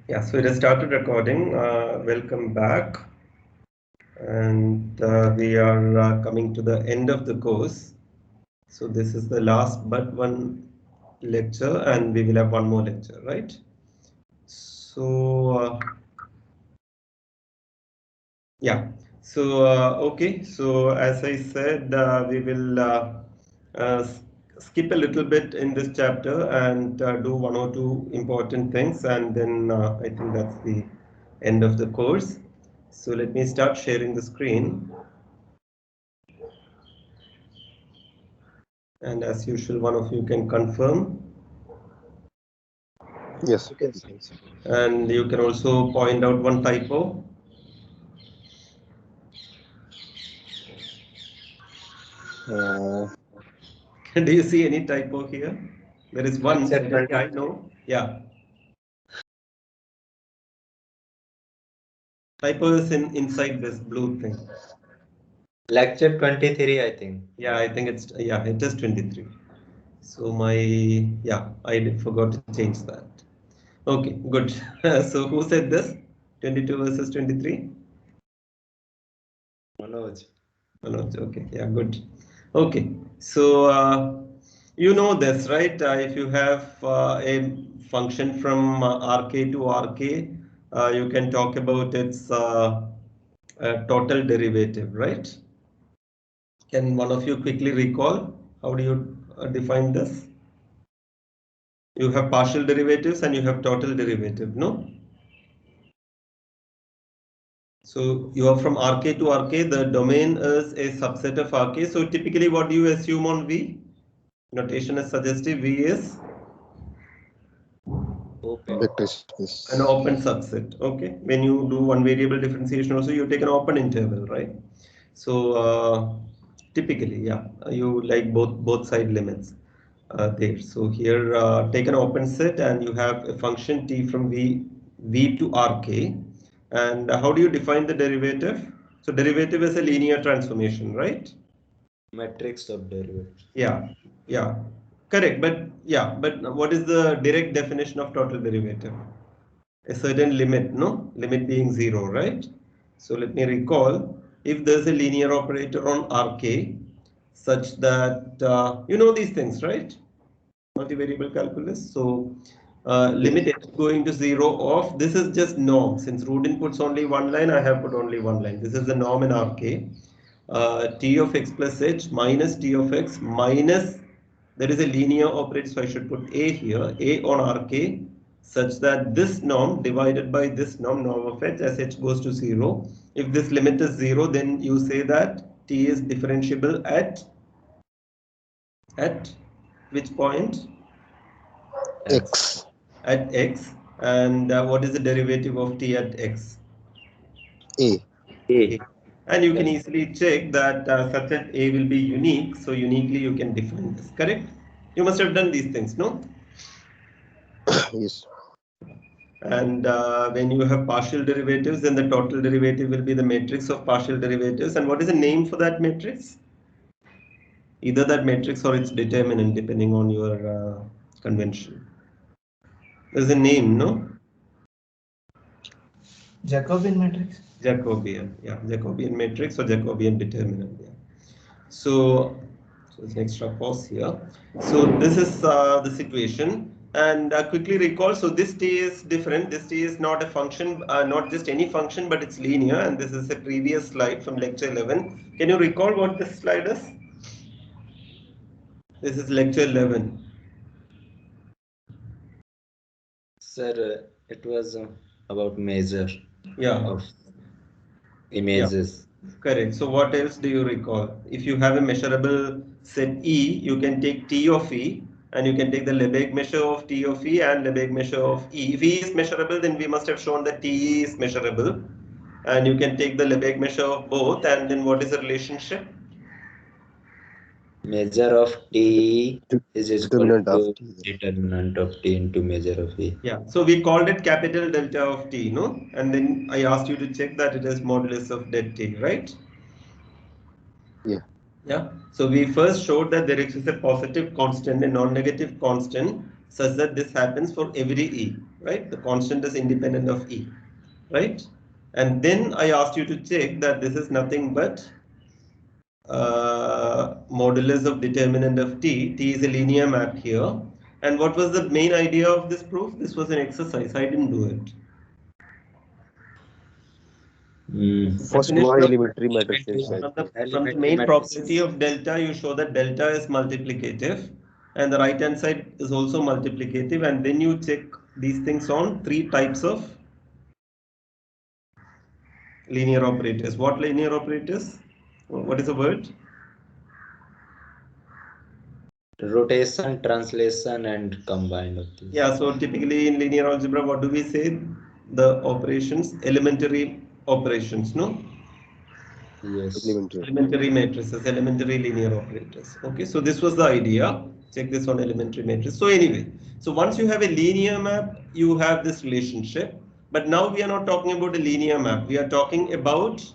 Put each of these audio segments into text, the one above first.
Yeah, so it has started recording. Welcome back. And we are coming to the end of the course. So this is the last but one lecture, and we will have one more lecture, right? So, yeah. So, okay. So, as I said, we will uh, skip a little bit in this chapter and do one or two important things, and then I think that's the end of the course. So let me start sharing the screen. And as usual, one of you can confirm. Yes, you can see. And you can also point out one typo. Do you see any typo here? There is one. Lecture I know. Yeah. Typo is inside this blue thing. Lecture 23, I think. Yeah, I think it's, yeah, it is 23. So I forgot to change that. Okay, good. So who said this? 22 versus 23? Manoj. Manoj, okay, yeah, good. Okay, so you know this, right? If you have a function from Rk to Rk, you can talk about its total derivative, right? Can one of you quickly recall how do you define this? You have partial derivatives and you have total derivative, no? So you are from Rk to Rk, the domain is a subset of Rk. So typically what do you assume on V? Notation is suggestive, V is Open. Vector space. an open subset. Okay, when you do one variable differentiation also, you take an open interval, right? So typically, yeah, you like both side limits there. So here take an open set and you have a function t from v to rk. And how do you define the derivative? So derivative is a linear transformation, right? Matrix of derivative. Yeah, yeah, correct. But yeah, but what is the direct definition of total derivative? A certain limit, no? Limit being 0, right? So let me recall, if there's a linear operator on Rk such that, you know these things, right? Multivariable calculus. So limit x going to 0 of, this is just norm. Since Rudin puts only one line, I have put only one line. This is the norm in Rk. T of x plus h minus t of x minus, there is a linear operator, so I should put a here, a on Rk, such that this norm divided by this norm, norm of h, as h goes to 0. If this limit is 0, then you say that t is differentiable at which point? X. At x. And what is the derivative of t at x? A. A. And you can easily check that such that a will be unique, so uniquely you can define this, correct? You must have done these things, no? Yes. And when you have partial derivatives, then the total derivative will be the matrix of partial derivatives. And what is the name for that matrix? Either that matrix or its determinant, depending on your convention. There's a name, no? Jacobian matrix. Jacobian, yeah, Jacobian matrix or Jacobian determinant. Yeah. So there's an extra pause here. So this is the situation. And quickly recall, so this t is different. This t is not a function, not just any function, but it's linear. And this is a previous slide from lecture 11. Can you recall what this slide is? This is lecture 11. Sir, it was about measure Yeah. of images. Yeah, correct. So what else do you recall? If you have a measurable set E, you can take T of E and you can take the Lebesgue measure of T of E and Lebesgue measure of E. If E is measurable, then we must have shown that TE is measurable. And you can take the Lebesgue measure of both, and then what is the relationship? Measure of T is equal Determinant of to T. determinant of T into measure of E. Yeah, so we called it capital delta of T, no? And then I asked you to check that it is modulus of det T, right? Yeah. Yeah, so we first showed that there exists a positive constant, a non-negative constant such that this happens for every E, right? The constant is independent of E, right? And then I asked you to check that this is nothing but modulus of determinant of T. T is a linear map here. And what was the main idea of this proof? This was an exercise. I didn't do it. First one elementary matrices. From the main property of delta, you show that delta is multiplicative, and the right hand side is also multiplicative, and then you check these things on 3 types of linear operators. What linear operators? What is the word? Rotation, translation, and combined of these. Yeah, so typically in linear algebra, what do we say? The operations, elementary operations, no? Yes. Elementary matrices, elementary linear operators. Okay, so this was the idea. Check this on elementary matrix. So anyway, so once you have a linear map, you have this relationship. But now we are not talking about a linear map. We are talking about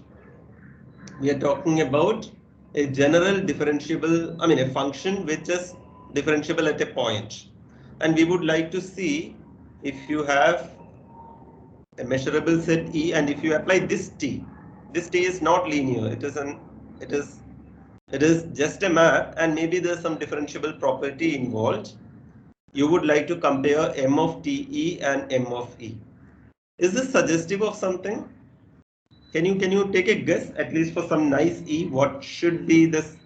a general differentiable, I mean a function which is differentiable at a point. And we would like to see if you have a measurable set E, and if you apply this T is not linear. It is just a map, and maybe there's some differentiable property involved. You would like to compare M of TE and M of E. Is this suggestive of something? Can you take a guess, at least for some nice E, what should be this?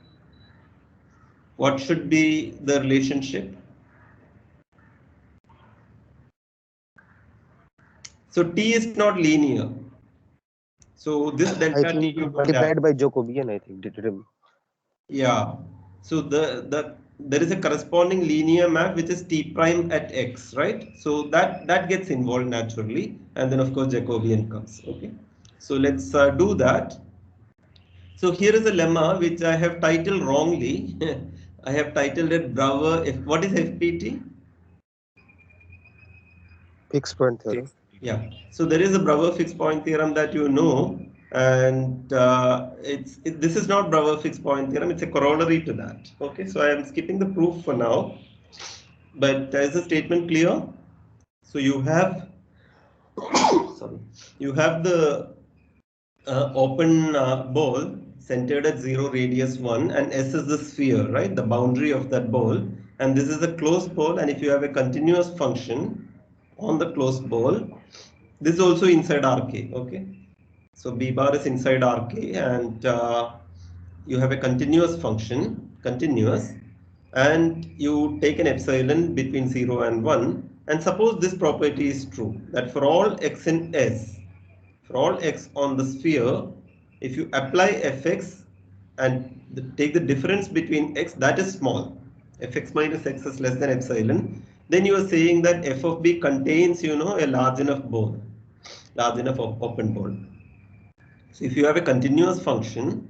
What should be the relationship? So T is not linear. So this delta T you multiplied by Jacobian, I think. Yeah. So there is a corresponding linear map which is T prime at X, right? So that gets involved naturally, and then of course Jacobian comes. Okay. So let's do that. So here is a lemma which I have titled wrongly. I have titled it Brouwer. What is FPT? Fixed point theorem. Yeah. So there is a Brouwer fixed point theorem that you know, and this is not Brouwer fixed point theorem. It's a corollary to that. Okay. So I am skipping the proof for now, but is the statement clear? So you have you have the open ball centered at 0 radius 1, and S is the sphere, right? The boundary of that ball, and this is a closed ball, and if you have a continuous function on the closed ball, this is also inside RK. Okay, so B bar is inside RK, and you have a continuous function, and you take an epsilon between 0 and 1, and suppose this property is true, that for all x in S, for all x on the sphere, if you apply fx and take the difference between x, that is small, fx minus x is less than epsilon, then you are saying that f of b contains, a large enough ball, large enough open ball. So if you have a continuous function,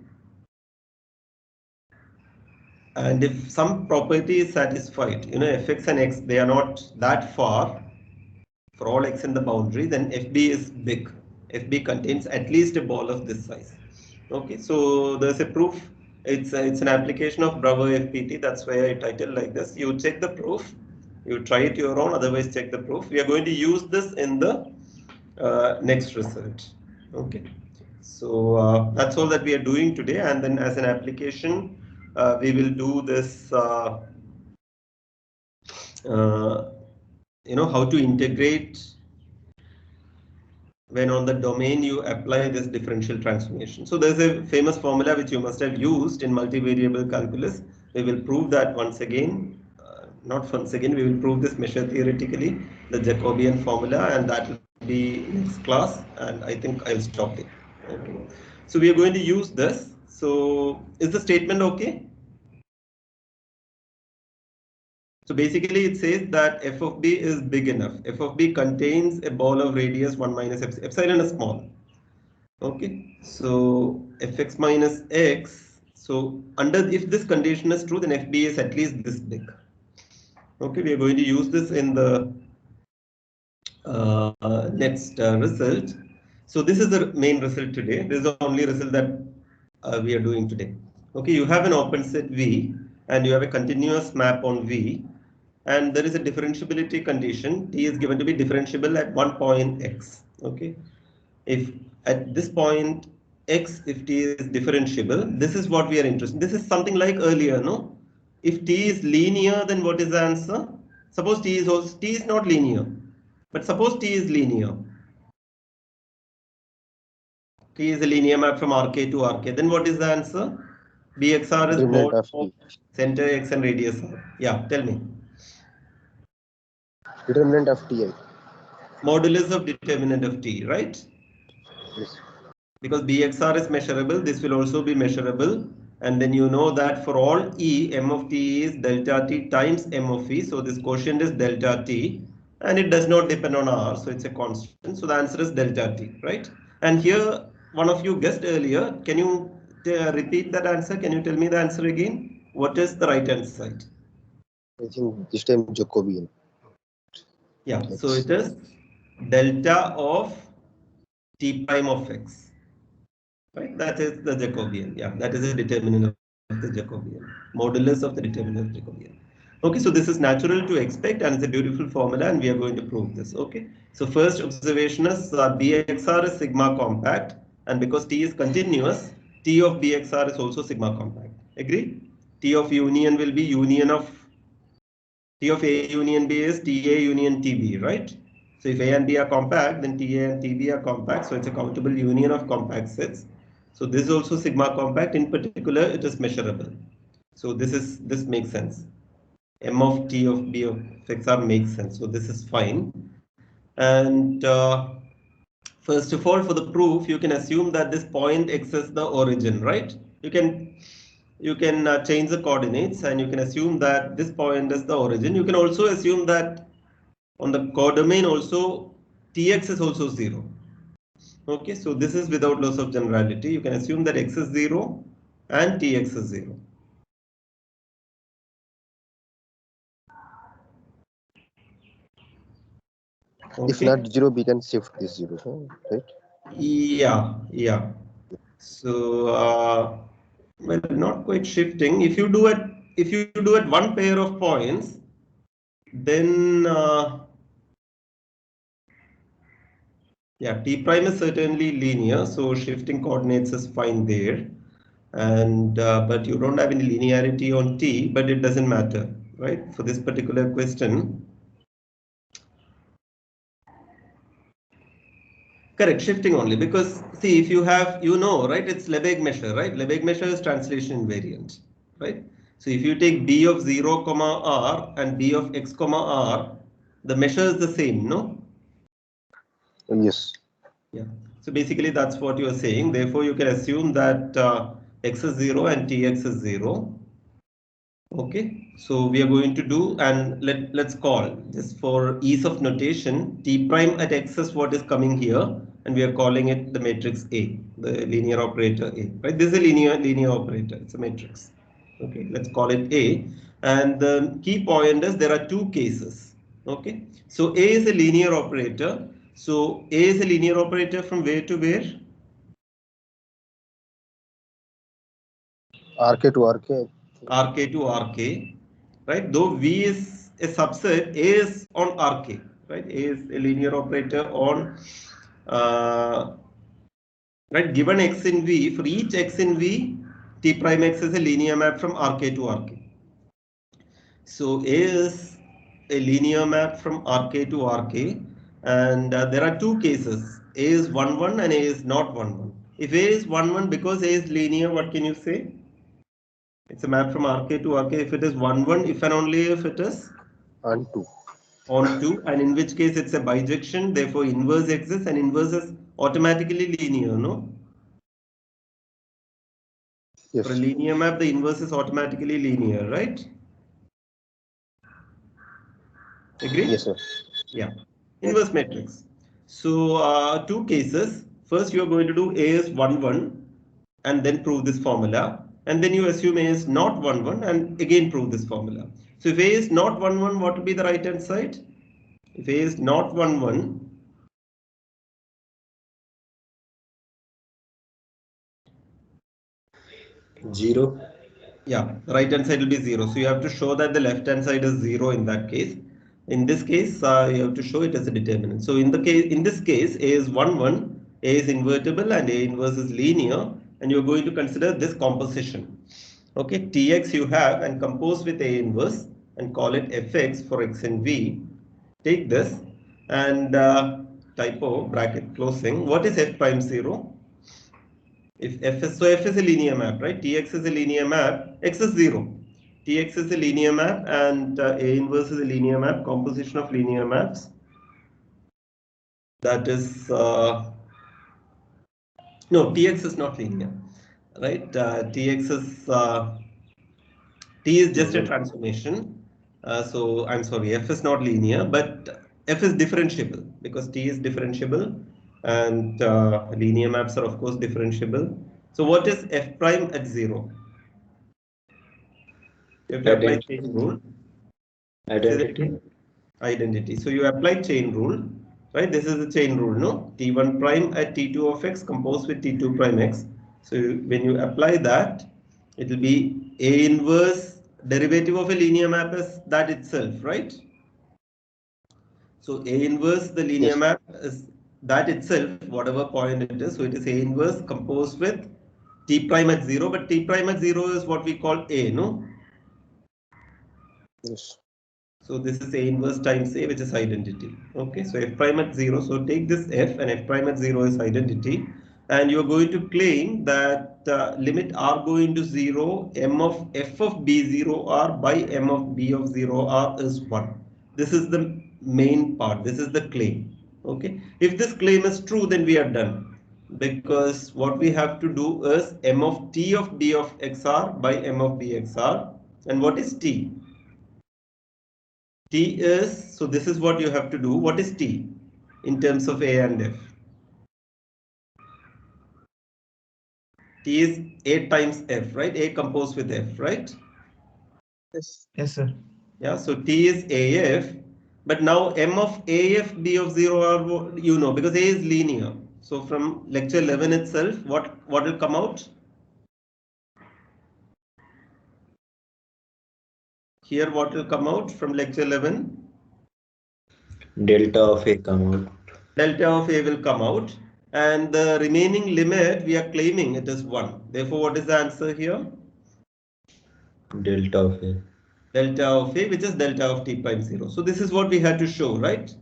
and if some property is satisfied, fx and x, they are not that far for all x in the boundary, then fb is big. Fb contains at least a ball of this size. Okay, so there's a proof. It's an application of Brouwer FPT. That's why I titled like this. You check the proof. You try it your own. Otherwise, check the proof. We are going to use this in the next result. Okay. So that's all that we are doing today. And then as an application, we will do this. How to integrate when on the domain you apply this differential transformation. So there's a famous formula which you must have used in multivariable calculus. We will prove that once again. Not once again, we will prove this measure theoretically, the Jacobian formula, and that will be next class, and I think I'll stop it. Okay. So we are going to use this. So is the statement okay? So basically it says that f of b is big enough. F of b contains a ball of radius 1 minus epsilon. Epsilon is small. Okay, so fx minus x. So if this condition is true, then fb is at least this big. Okay, we are going to use this in the next result. So this is the main result today. This is the only result that we are doing today. Okay, you have an open set V, and you have a continuous map on V. and there is a differentiability condition. T is given to be differentiable at one point x. Okay, if at this point x, if T is differentiable, this is what we are interested in. This is something like earlier, no? If T is linear, then what is the answer? Suppose T is not linear, but suppose T is linear. T is a linear map from Rk to Rk. Then what is the answer? Bxr is Determinant both of of T. center x and radius r. Yeah, tell me. Determinant of Ti. Modulus of determinant of T, right? Yes. Because Bxr is measurable, this will also be measurable. And then you know that for all E, M of T is delta T times M of E. So this quotient is delta T and it does not depend on R. So it's a constant. So the answer is delta T, right? And here, one of you guessed earlier. Can you repeat that answer? Can you tell me the answer again? What is the right hand side? I think this time Jacobian. Yeah, X. so it is delta of T prime of X. Right, that is the Jacobian. Yeah, that is a determinant of the Jacobian, modulus of the determinant of the Jacobian. Okay, so this is natural to expect and it's a beautiful formula and we are going to prove this. Okay, so first observation is Bxr is sigma compact, and because T is continuous, T of Bxr is also sigma compact. Agree? T of union will be union of T of A union B is TA union TB, right? So if A and B are compact, then TA and TB are compact. So it's a countable union of compact sets. So this is also sigma compact. In particular, it is measurable. So this makes sense. M of T of B of XR makes sense. So this is fine. And first of all, for the proof, you can assume that this point X is the origin, right? You can change the coordinates and you can assume that this point is the origin. You can also assume that on the codomain also Tx is also 0. Okay, so this is without loss of generality. You can assume that x is 0 and Tx is 0. Okay. If not 0, we can shift this 0, right? Yeah. So well, not quite shifting. If you do at one pair of points, then yeah, T prime is certainly linear, so shifting coordinates is fine there. And but you don't have any linearity on T, but it doesn't matter, right? For this particular question. Correct, shifting only, because see, if you have, right, it's Lebesgue measure, right? Lebesgue measure is translation invariant, right? So if you take B of 0, R and B of X, R, the measure is the same, no? Yes. Yeah. So basically that's what you are saying. Therefore, you can assume that X is 0 and Tx is 0. Okay, so we are going to do, and let's call, just for ease of notation, T prime at X is what is coming here, and we are calling it the matrix A, the linear operator A, right? This is a linear operator, it's a matrix. Okay, let's call it A, and the key point is there are two cases. Okay, so A is a linear operator. So A is a linear operator from where to where? RK to RK. RK to RK, right? Though V is a subset, A is on RK, right? A is a linear operator on, right? Given X in V, for each X in V, T prime X is a linear map from RK to RK. So A is a linear map from RK to RK, and there are two cases. A is 1, 1 and A is not 1, 1. If A is 1, 1, because A is linear, what can you say? It's a map from RK to RK. If it is 1, 1, if and only if it is On 2. on 2, and in which case it's a bijection, therefore inverse exists, and inverse is automatically linear, no? Yes. For a linear map, the inverse is automatically linear, right? Agree? Yes, sir. Yeah. Inverse matrix. So two cases. First, you are going to do A is 1, 1, and then prove this formula. And then you assume A is not 1, 1, and again prove this formula. So if A is not 1, 1, what will be the right hand side? If A is not 1, 1, 0. Yeah, right hand side will be 0. So you have to show that the left hand side is 0 in that case. In this case, you have to show it as a determinant. So in this case, A is 1, 1, A is invertible and A inverse is linear, and you're going to consider this composition. Okay, Tx you have and compose with A inverse and call it Fx for x and v. Take this and typo bracket closing. What is F prime 0? If f is, so f is a linear map, right? Tx is a linear map, x is 0. Tx is a linear map and A inverse is a linear map, composition of linear maps. That is, no, Tx is not linear, right? Tx is, T is just a transformation. So I'm sorry, f is not linear, but f is differentiable because T is differentiable and linear maps are of course differentiable. So what is f prime at 0? If you apply chain rule, identity. So you apply chain rule, right? This is the chain rule, no? T1 prime at T2 of x composed with T2 prime x. So when you apply that, it will be A inverse derivative of a linear map is that itself, right? So A inverse, the linear Yes. map is that itself, whatever point it is. So it is A inverse composed with T prime at 0, but T prime at 0 is what we call A, no? Yes. So this is A inverse times A, which is identity. Okay, so f prime at 0. So take this f and f prime at 0 is identity. And you're going to claim that limit r going to 0, m of f of b0 r by m of b of 0 r is 1. This is the main part. This is the claim. Okay, if this claim is true, then we are done. Because what we have to do is m of t of b of xr by m of b xr. And what is t? T is, so this is what you have to do. What is T in terms of A and F? T is A times F, right? A composed with F, right? Yes. Yes, sir. Yeah, so T is AF, but now M of AF B of 0 are, you know, because A is linear. So from lecture 11 itself, what will come out? Here, what will come out from lecture 11? Delta of A come out. Delta of A will come out. And the remaining limit, we are claiming it is 1. Therefore, what is the answer here? Delta of A. Delta of A, which is delta of t prime 0. So this is what we had to show, right?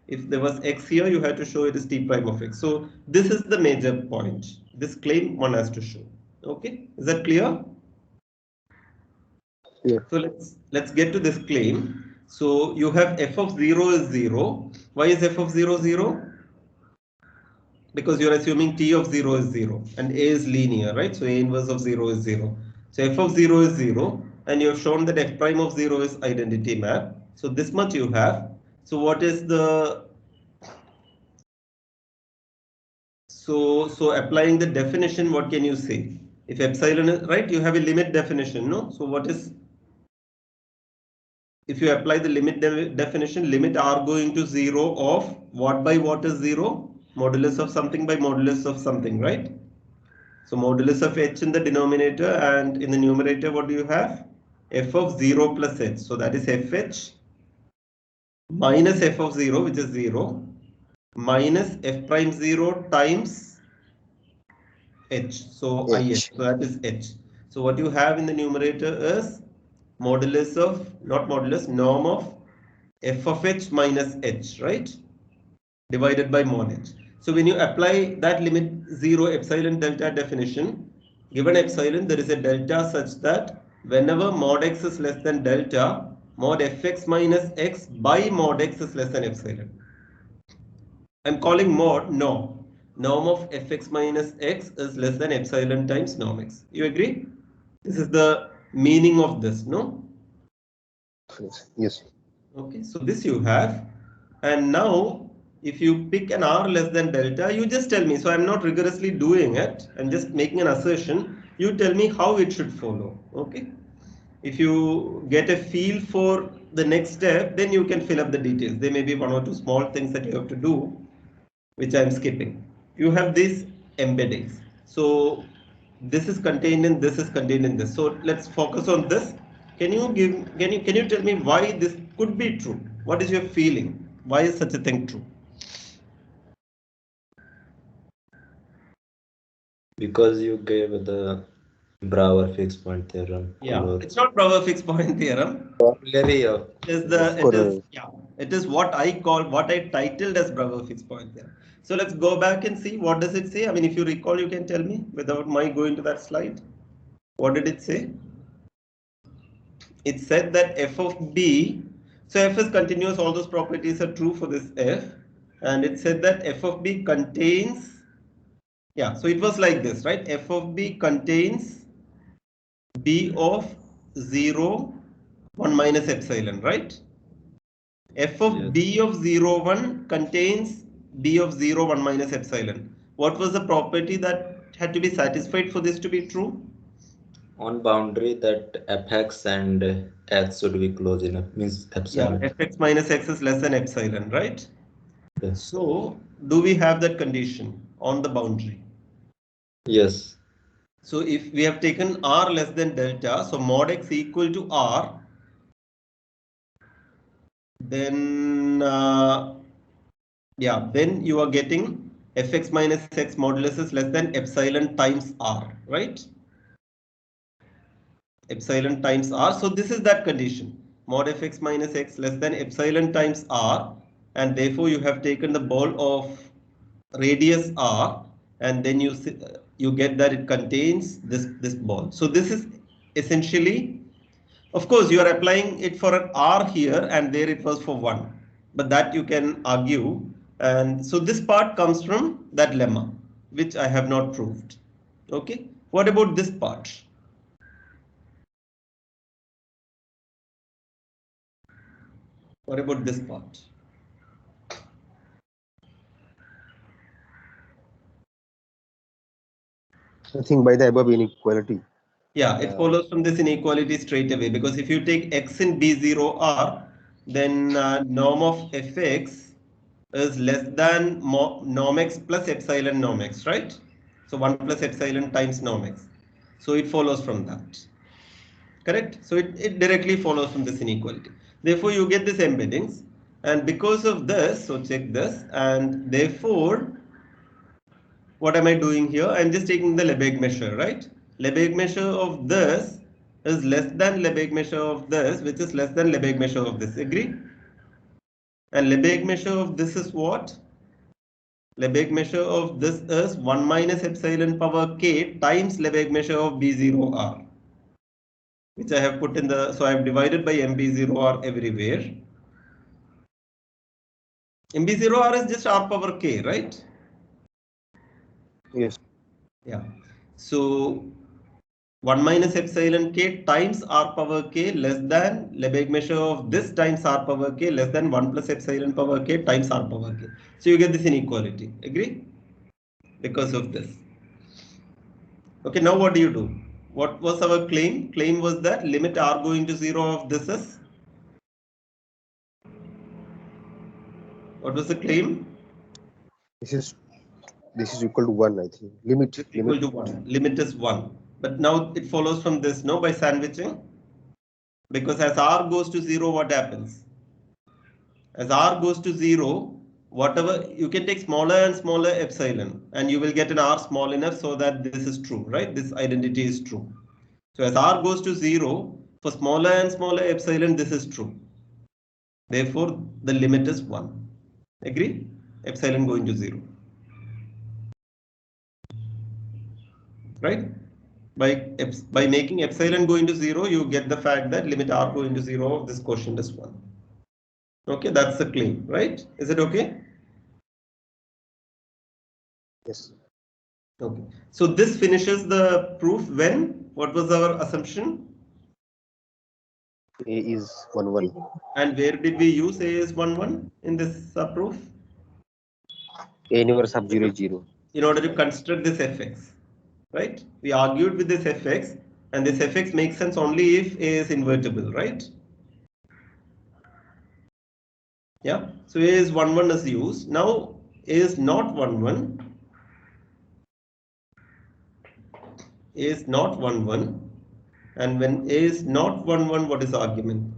If there was x here, you had to show it is t prime of x. So this is the major point. This claim one has to show. Okay, is that clear? Yeah. So let's get to this claim. So you have f of 0 is 0. Why is f of 0 0? Because you're assuming t of 0 is 0 and A is linear, right? So A inverse of 0 is 0. So f of 0 is 0 and you have shown that f prime of 0 is identity map. So this much you have. So what is the, so applying the definition, what can you say? If epsilon is right, you have a limit definition, no? So what is, if you apply the limit definition, limit r going to 0 of what by what is 0? Modulus of something by modulus of something, right? So modulus of h in the denominator and in the numerator, what do you have? F of 0 plus h. So that is fh minus f of 0, which is 0, minus f prime 0 times h. So H. ih. So that is h. So what you have in the numerator is modulus of, not modulus, norm of f of h minus h, right? Divided by mod h. So when you apply that limit 0 epsilon delta definition, given epsilon, there is a delta such that whenever mod x is less than delta, mod fx minus x by mod x is less than epsilon. I'm calling mod norm. Norm of fx minus x is less than epsilon times norm x. You agree? This is the meaning of this, no? Yes. Okay, so this you have. And now, if you pick an r less than delta, you just tell me. So I'm not rigorously doing it. I'm just making an assertion. You tell me how it should follow. Okay. If you get a feel for the next step, then you can fill up the details. There may be one or two small things that you have to do, which I'm skipping. You have these embeddings. So this is contained in this is contained in this. So let's focus on this. Can you tell me why this could be true? What is your feeling? Why is such a thing true? Because you gave the Brouwer fixed point theorem. Yeah, it's not Brouwer fixed point theorem. Corollary of It is what I titled as Brouwer fixed point theorem. So let's go back and see what does it say. I mean, if you recall, you can tell me without my going to that slide. What did it say? It said that f of b, so f is continuous, all those properties are true for this f, and it said that f of b contains, yeah, so it was like this, right? F of b contains b of 0, 1 minus epsilon, right? F of b of 0, 1 contains b of 0, 1 minus epsilon. What was the property that had to be satisfied for this to be true? On boundary that fx and x should be close enough, means epsilon. Yeah, fx minus x is less than epsilon, right? Yes. So, do we have that condition on the boundary? Yes. So, if we have taken r less than delta, so mod x equal to r, then then you are getting fx minus x modulus is less than epsilon times r, right? Epsilon times r. So this is that condition. Mod fx minus x less than epsilon times r, and therefore you have taken the ball of radius r, and then you get that it contains this ball. So this is essentially, of course, you are applying it for an r here, and there it was for 1, but that you can argue. And so this part comes from that lemma, which I have not proved. Okay, what about this part? What about this part? I think by the above inequality. Yeah, it follows from this inequality straight away, because if you take x in B0R, then norm of fx is less than norm x plus epsilon norm x, right? So 1 plus epsilon times norm x. So it follows from that. Correct? So it directly follows from this inequality. Therefore, you get this embeddings. And because of this, so check this, and therefore, what am I doing here? I'm just taking the Lebesgue measure, right? Lebesgue measure of this is less than Lebesgue measure of this, which is less than Lebesgue measure of this. Agree? And Lebesgue measure of this is what? Lebesgue measure of this is 1 minus epsilon power k times Lebesgue measure of B0R, which I have put in the, so I have divided by MB0R everywhere. MB0R is just R power k, right? Yes. Yeah. So 1 minus epsilon k times r power k less than Lebesgue measure of this times r power k less than 1 plus epsilon power k times r power k. So you get this inequality. Agree? Because of this. Okay, now what do you do? What was our claim? Claim was that limit r going to 0 of this is? What was the claim? This is equal to 1, I think. Limit Equal to 1. Limit is 1. But now it follows from this, no, by sandwiching. Because as r goes to 0, what happens? As r goes to 0, whatever, you can take smaller and smaller epsilon, and you will get an r small enough so that this is true, right? This identity is true. So as r goes to 0, for smaller and smaller epsilon, this is true. Therefore, the limit is 1. Agree? Epsilon going to 0. Right? By making epsilon going to 0, you get the fact that limit r going to 0 of this quotient is 1. Okay, that's the claim, right? Is it okay? Yes. Okay. So this finishes the proof when? What was our assumption? A is 1, 1. And where did we use A is 1, 1 in this proof? A inverse of 0 is 0. In order to construct this fx, right? We argued with this fx, and this fx makes sense only if A is invertible, right? Yeah. So A is 1, 1 is used. Now A is not 1, 1. A is not 1, 1. And when A is not 1, 1, what is the argument?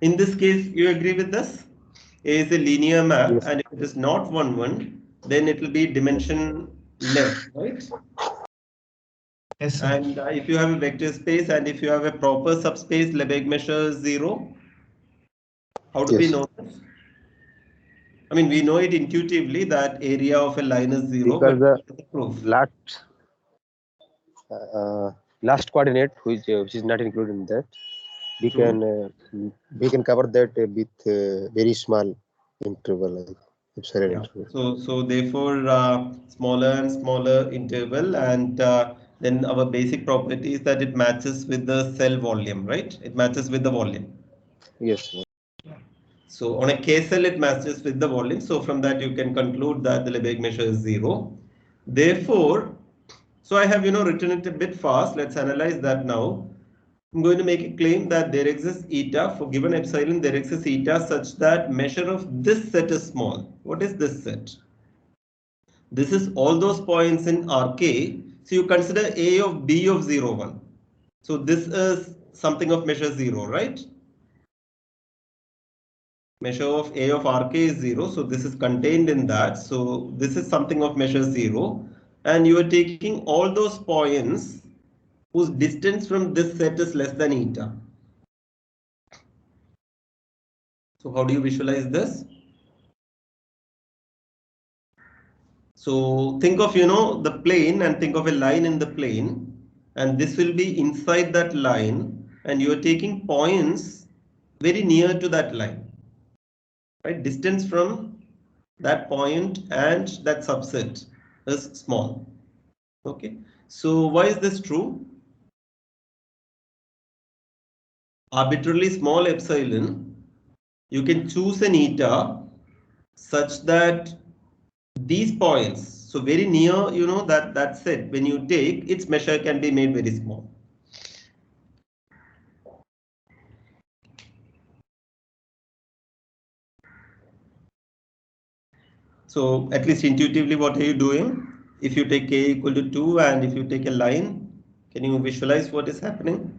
In this case, you agree with this? A is a linear map, Yes. and if it is not 1, 1, then it will be dimension less, right? Yes, sir. And if you have a vector space and if you have a proper subspace, Lebesgue measure 0. How do we Yes. know this? I mean, we know it intuitively that area of a line is 0, Because but the proof. last coordinate, which is not included in that, we True. can cover that with very small interval, like epsilon Yeah. interval. So therefore, smaller and smaller interval, and then our basic property is that it matches with the cell volume, right? It matches with the volume. Yes. So on a K cell, it matches with the volume. So from that, you can conclude that the Lebesgue measure is 0. Therefore, so I have written it a bit fast. Let's analyze that now. I'm going to make a claim that there exists eta for given epsilon. There exists eta such that measure of this set is small. What is this set? This is all those points in Rk. So you consider A of B of 0, 1. So this is something of measure 0, right? Measure of A of Rk is 0. So this is contained in that. So this is something of measure 0. And you are taking all those points whose distance from this set is less than eta. So how do you visualize this? So think of, the plane and think of a line in the plane, and this will be inside that line, and you are taking points very near to that line, right? Distance from that point and that subset is small. Okay. So why is this true? Arbitrarily small epsilon, you can choose an eta such that these points, so very near, that set, when you take its measure can be made very small. So at least intuitively, what are you doing? If you take k equal to 2 and if you take a line, can you visualize what is happening?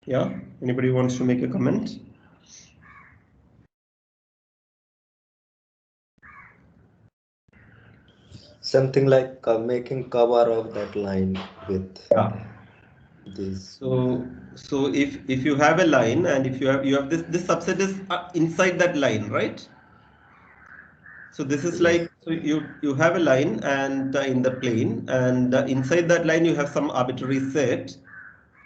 Yeah, anybody wants to make a comment? Something like making cover of that line with this. So if you have a line and if you have this subset is inside that line, right? So this is Yes. like, so you have a line and in the plane, and inside that line you have some arbitrary set,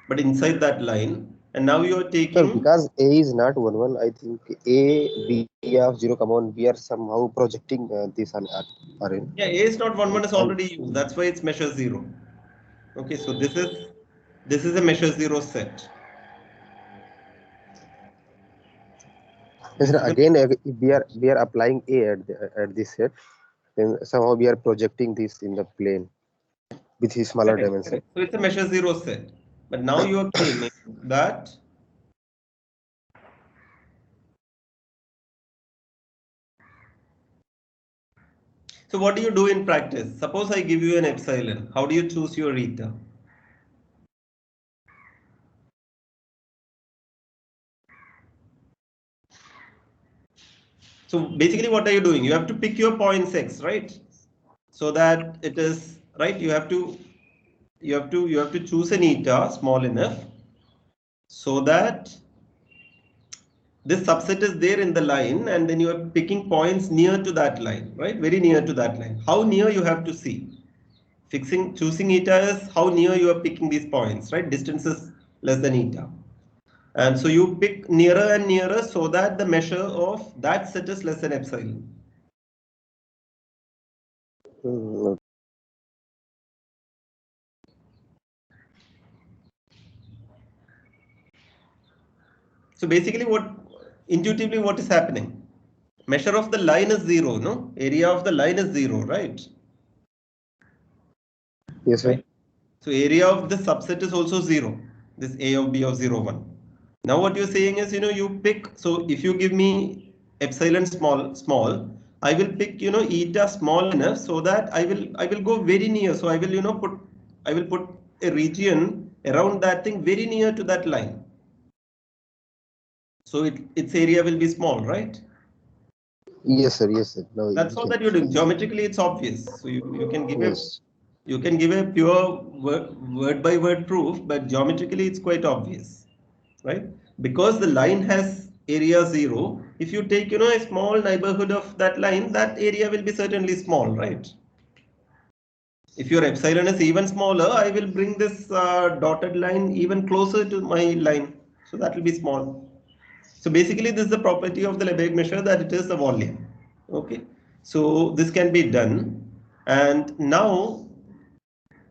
but inside that line, and now you are So taking. because A is not 1, 1, I think A, B of 0, 1, we are somehow projecting this on Rn. Yeah, A is not 1, 1 is And already used. That's why it's measure 0. Okay, so this is a measure 0 set. This is a, again, if we are applying A at this set, then somehow we are projecting this in the plane with his smaller correct, dimension. correct. So it's a measure 0 set. But now you are claiming that so what do you do in practice? Suppose I give you an epsilon. How do you choose your eta? So basically, what are you doing? You have to pick your points x, right? So that it is right. You have to choose an eta small enough so that this subset is there in the line, and then you are picking points near to that line, right? Very near to that line. How near you have to see. Choosing eta is how near you are picking these points, right? Distance is less than eta. And so you pick nearer and nearer so that the measure of that set is less than epsilon. So basically intuitively what is happening? Measure of the line is 0, no? Area of the line is 0, right? Yes, sir. Right. So area of the subset is also 0. This A of B of 0, 1. Now what you're saying is, you pick. So if you give me epsilon small, I will pick, you know, eta small enough so that I will go very near. So I will, you know, I will put a region around that thing very near to that line. So its area will be small, right? Yes, sir. Yes, sir. Now That's we all can. that you're doing. Geometrically, it's obvious. So you can give Yes. you can give a pure word by word proof, but geometrically it's quite obvious, right? Because the line has area 0. If you take, you know, a small neighborhood of that line, that area will be certainly small, right? If your epsilon is even smaller, I will bring this dotted line even closer to my line. So that will be small. So basically, this is the property of the Lebesgue measure, that it is a volume. Okay. So this can be done. And now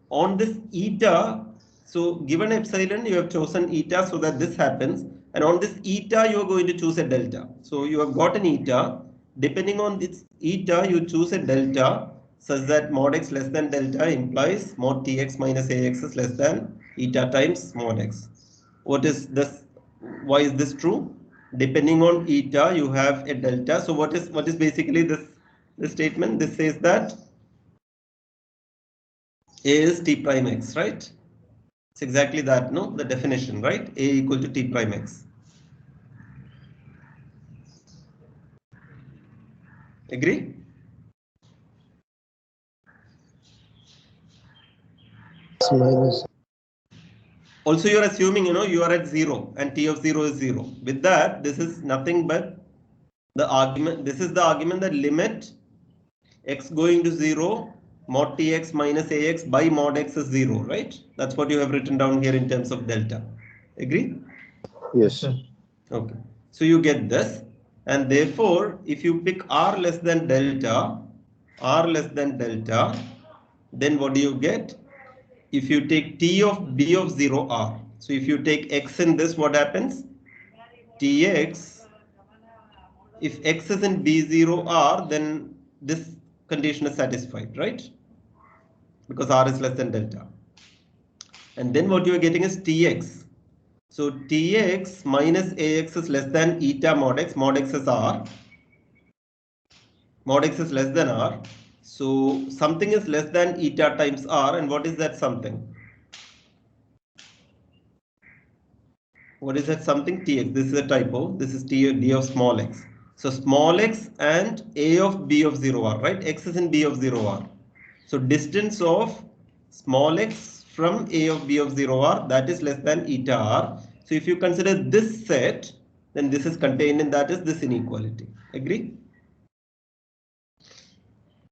on this eta, so given epsilon, you have chosen eta so that this happens. And on this eta, you are going to choose a delta. So you have got an eta. Depending on this eta, you choose a delta such that mod x less than delta implies mod tx minus ax is less than eta times mod x. What is this? Why is this true? Depending on eta, you have a delta. So what is basically this statement? This says that A is t prime x, right? It's exactly that, no? The definition, right? A equal to t prime x. Agree? Minus. Also, you're assuming, you know, you are at 0 and t of 0 is 0. With that, this is nothing but the argument. This is the argument that limit x going to 0 mod tx minus ax by mod x is 0, right? That's what you have written down here in terms of delta. Agree? Yes. Sir. Okay. So you get this, and therefore, if you pick r less than delta, then what do you get? If you take t of b of 0 r, so if you take x in this, what happens? Tx, if x is in b0 r, then this condition is satisfied, right? Because r is less than delta. And then what you are getting is tx. So tx minus ax is less than eta mod x is r. Mod x is less than r. So something is less than eta times r, and what is that something? What is that something? Tx. This is a typo. This is d of small x. So small x and a of b of 0r, right? X is in b of 0r. So distance of small x from a of b of 0r, that is less than eta r. So if you consider this set, then this is contained in that is this inequality. Agree?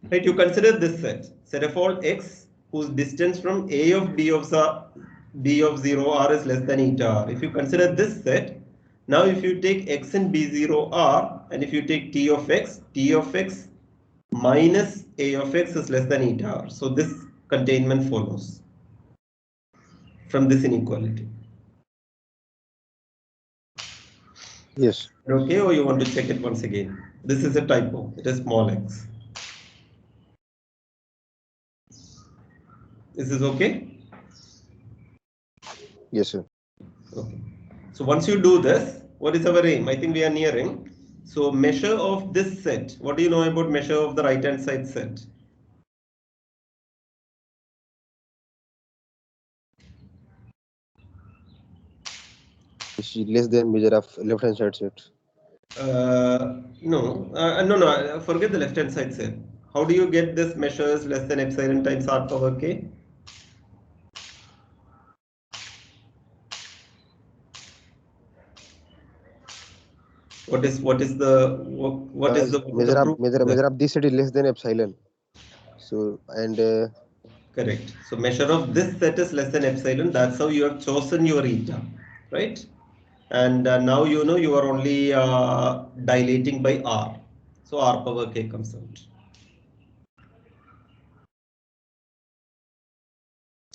Right, you consider this set of all x whose distance from a of b of 0 r is less than eta r. If you consider this set, now if you take x in b0 r, and if you take t of x minus a of x is less than eta r. So this containment follows from this inequality. Yes. Okay, or you want to check it once again? This is a typo. It is small x. This is okay? Yes, sir. Okay. So once you do this, what is our aim? I think we are nearing. So measure of this set. What do you know about measure of the right hand side set? It's less than measure of left hand side set. No. Forget the left hand side set. How do you get this measures less than epsilon times r power k? What is the measure of this set is less than epsilon. So and correct. So measure of this set is less than epsilon. That's how you have chosen your eta, right? And now you know you are only dilating by r. So r power k comes out.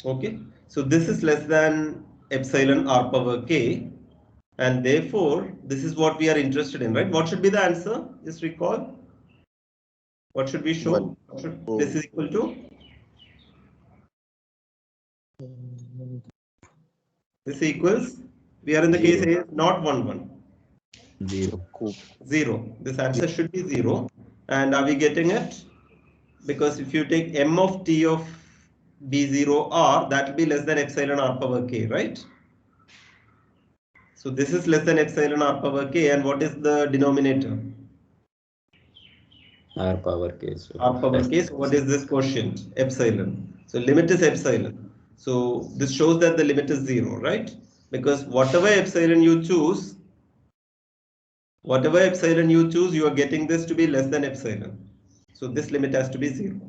Okay. So this is less than epsilon r power k. And therefore, this is what we are interested in, right? What should be the answer? Just recall. What should we show? This is equal to? This equals, we are in the case A, not 1, 1. 0. 0. This answer should be 0. And are we getting it? Because if you take m of t of b0r, that will be less than epsilon r power k, right? So this is less than epsilon r power k, and what is the denominator? R power k. So R power k. So what is this quotient? Epsilon. So limit is epsilon. So this shows that the limit is 0, right? Because whatever epsilon you choose, you are getting this to be less than epsilon. So this limit has to be 0.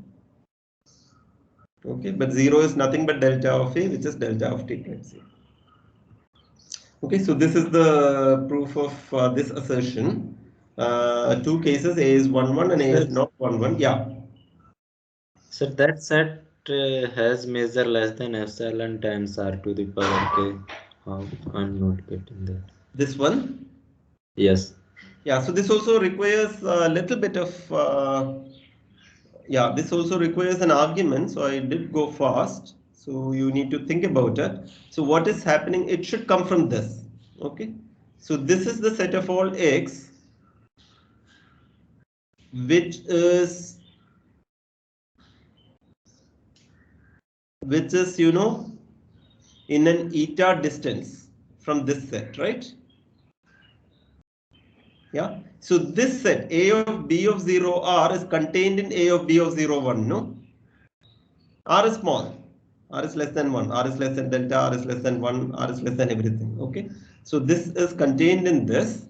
Okay, but 0 is nothing but delta of A, which is delta of t plus 0. Okay, so this is the proof of this assertion. Two cases, A is 1, 1 and A is not 1, 1. Yeah. So that set has measure less than epsilon times r to the power k. How? I'm not getting that. This one? Yes. Yeah, so this also requires a little bit of, this also requires an argument. So I did go fast. So you need to think about it. So what is happening? It should come from this. Okay. So this is the set of all x, which is, you know, in an eta distance from this set, right? Yeah. So this set A of B of 0 R is contained in A of B of 0 1, no? R is small. R is less than 1. R is less than delta. R is less than 1. R is less than everything. Okay. So this is contained in this.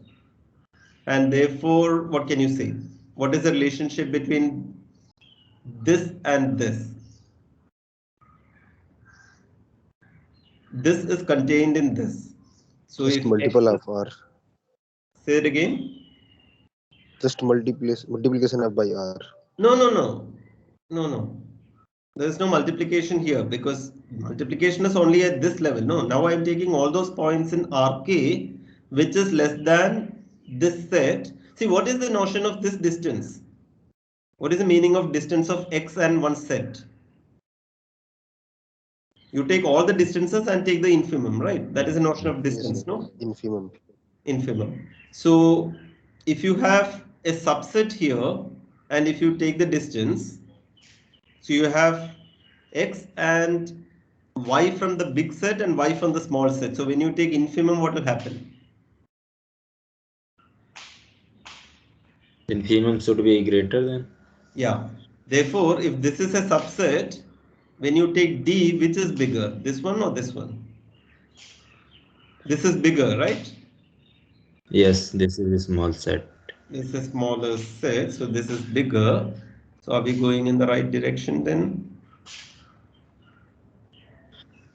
And therefore, what can you say? What is the relationship between this and this? This is contained in this. So just if multiple X of R. Say it again. Just multiplication of by R. No. There is no multiplication here because multiplication is only at this level. No, now I'm taking all those points in Rk, which is less than this set. See, what is the notion of this distance? What is the meaning of distance of x and one set? You take all the distances and take the infimum, right? That is the notion of distance, Yes, no? infimum. Infimum. So if you have a subset here and if you take the distance, so you have x and y from the big set and y from the small set. So when you take infimum, what will happen? Infimum should be greater than. Yeah. Therefore, if this is a subset, when you take D, which is bigger, this one or this one? This is bigger, right? Yes, this is a small set. This is smaller set, so this is bigger. So are we going in the right direction then?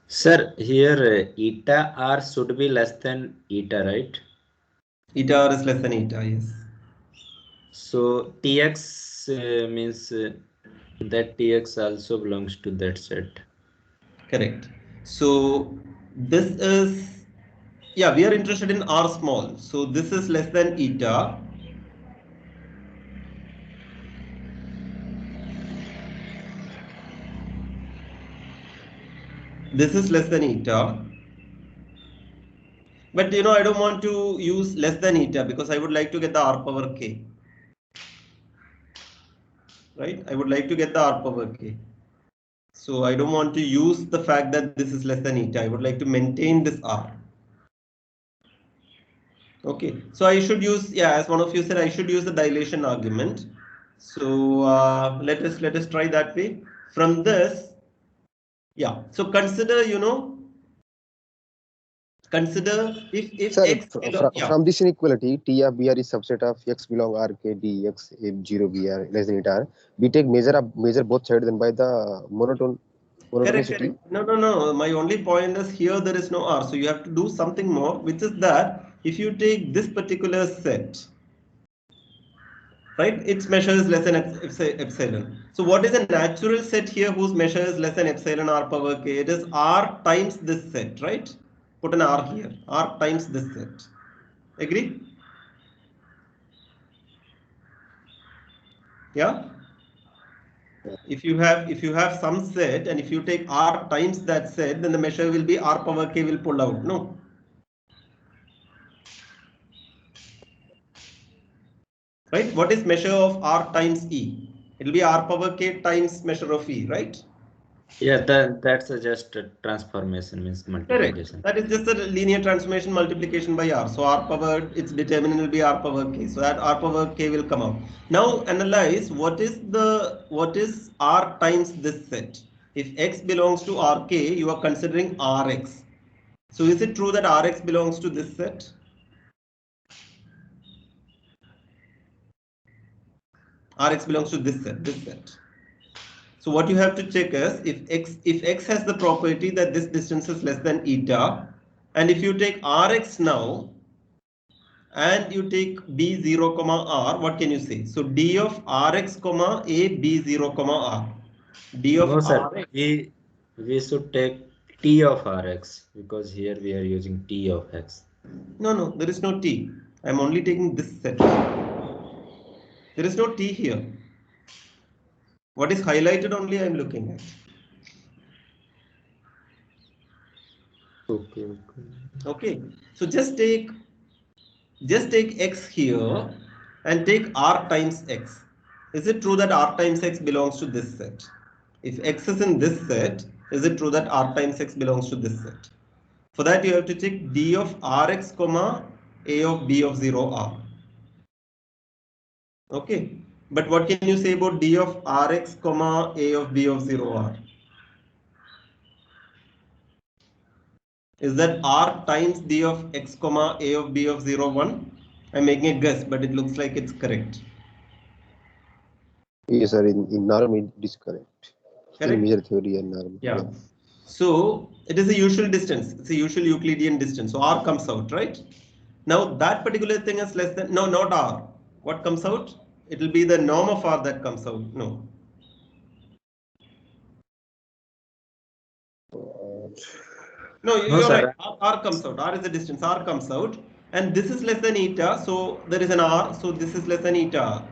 Sir, here eta r should be less than eta, right? Eta r is less than eta, yes. So tx means that tx also belongs to that set. Correct. So this is, yeah, we are interested in r small. So this is less than eta. This is less than eta. But you know, I don't want to use less than eta because I would like to get the r power k. Right? I would like to get the r power k. So I don't want to use the fact that this is less than eta. I would like to maintain this r. Okay. So I should use, yeah, as one of you said, I should use the dilation argument. So let us try that way. From this, yeah. So consider, you know, consider if Sir, x from this inequality, T of BR is subset of x belong R K D x if 0 BR less than eta. We take measure both sides then by the monotonicity. Correct. No. My only point is here there is no R. So you have to do something more, which is that if you take this particular set, right, its measure is less than epsilon. So what is a natural set here whose measure is less than epsilon r power k? It is R times this set, right? Put an R here. R times this set. Agree? Yeah. If you have some set and if you take R times that set, then the measure will be R power k will pull out. No. right? What is measure of R times E? It will be R power K times measure of E, right? Yeah, that's just a transformation, means Correct. multiplication. That is just a linear transformation multiplication by R. So R power, its determinant will be R power K. So that R power K will come out. Now analyze what is R times this set. If X belongs to RK, you are considering Rx. So is it true that Rx belongs to this set? Rx belongs to this set. So what you have to check is if X has the property that this distance is less than eta, and if you take Rx now and you take B0, R, what can you say? So D of Rx, A, B0, R. D of No, sir. Rx. We should take T of Rx because here we are using T of X. No, there is no T. I'm only taking this set. There is no T here. What is highlighted only I'm looking at. Okay. So just take X here and take R times X. Is it true that R times X belongs to this set? If X is in this set, is it true that R times X belongs to this set? For that you have to check D of Rx, A of B of 0 R. Okay. But what can you say about D of Rx, A of B of 0 R? Is that R times D of X, A of B of 0 1? I'm making a guess, but it looks like it's correct. Yes, sir. In norm, it is correct. Correct? In measure theory and norm. Yeah. So it is a usual distance. It's a usual Euclidean distance. So R comes out, right? Now that particular thing is less than, no, not R. What comes out? It will be the norm of R that comes out. No. No, you're right. R comes out. R is the distance. R comes out. And this is less than eta. So there is an R. So this is less than eta.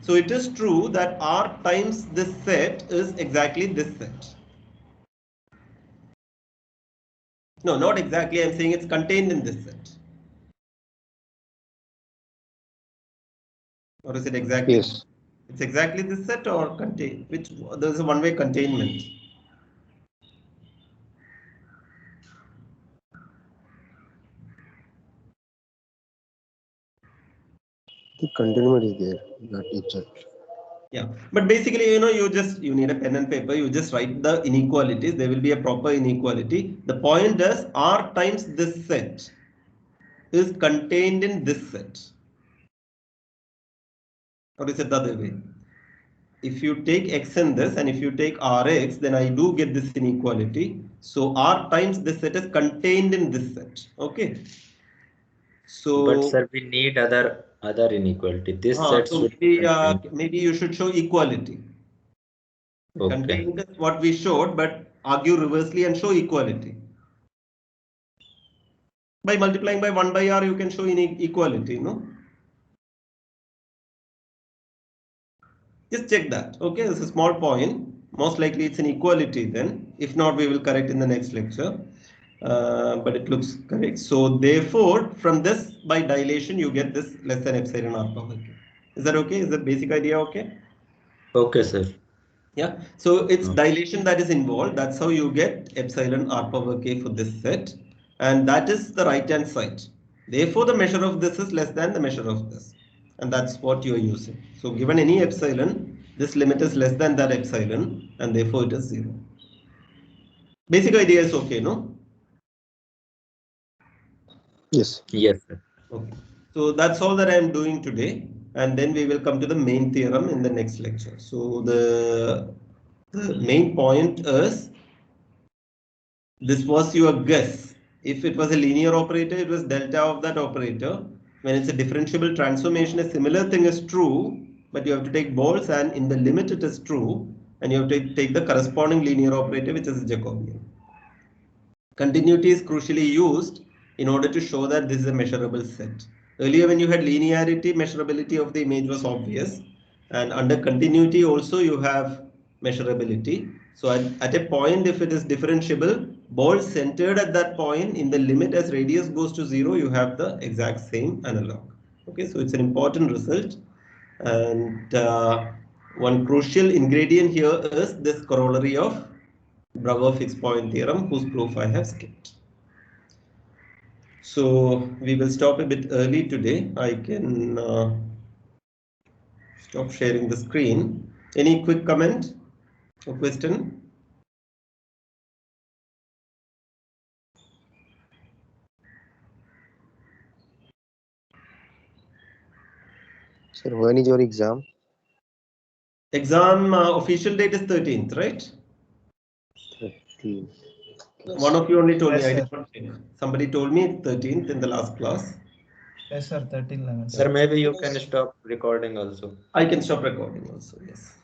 So it is true that R times this set is exactly this set. No, not exactly. I'm saying it's contained in this set. Or is it exactly? Yes. It's exactly this set or contain, which there's a one-way containment. The containment is there, not each. Yeah, but basically, you need a pen and paper. You just write the inequalities. There will be a proper inequality. The point is R times this set is contained in this set. Or is it the other way? If you take X in this and if you take Rx, then I do get this inequality. So R times this set is contained in this set. Okay. So, but sir, we need other inequality. This set so should maybe you should show equality. okay. Contained is what we showed, but argue reversely and show equality. By multiplying by 1 by R, you can show inequality, no? Just check that. Okay, this is a small point. Most likely it's an equality then. If not, we will correct in the next lecture. But it looks correct. So therefore, from this, by dilation, you get this less than epsilon R power K. Is that okay? Is the basic idea okay? Okay, sir. Yeah. So it's dilation that is involved. That's how you get epsilon R power K for this set. And that is the right-hand side. Therefore, the measure of this is less than the measure of this. And that's what you are using. So given any epsilon, this limit is less than that epsilon, and therefore it is 0. Basic idea is okay, no? Yes. Yes, sir. Okay. So that's all that I am doing today. And then we will come to the main theorem in the next lecture. So the main point is, this was your guess. If it was a linear operator, it was delta of that operator. When it's a differentiable transformation, a similar thing is true, but you have to take balls, and in the limit it is true, and you have to take the corresponding linear operator, which is a Jacobian. Continuity is crucially used in order to show that this is a measurable set. Earlier, when you had linearity, measurability of the image was obvious, and under continuity also you have measurability. So at a point, if it is differentiable, ball centered at that point, in the limit as radius goes to 0, you have the exact same analog. Okay, so it's an important result, and one crucial ingredient here is this corollary of Brouwer fixed point theorem, whose proof I have skipped. So we will stop a bit early today. I can stop sharing the screen. Any quick comment or question? Sir, when is your exam? Exam official date is 13th, right? 13. One of you only told me. Yes, I did sir. not say. Somebody told me 13th in the last class. Yes, sir. 13, 11. Sir, maybe you can stop recording also. I can stop recording also, yes.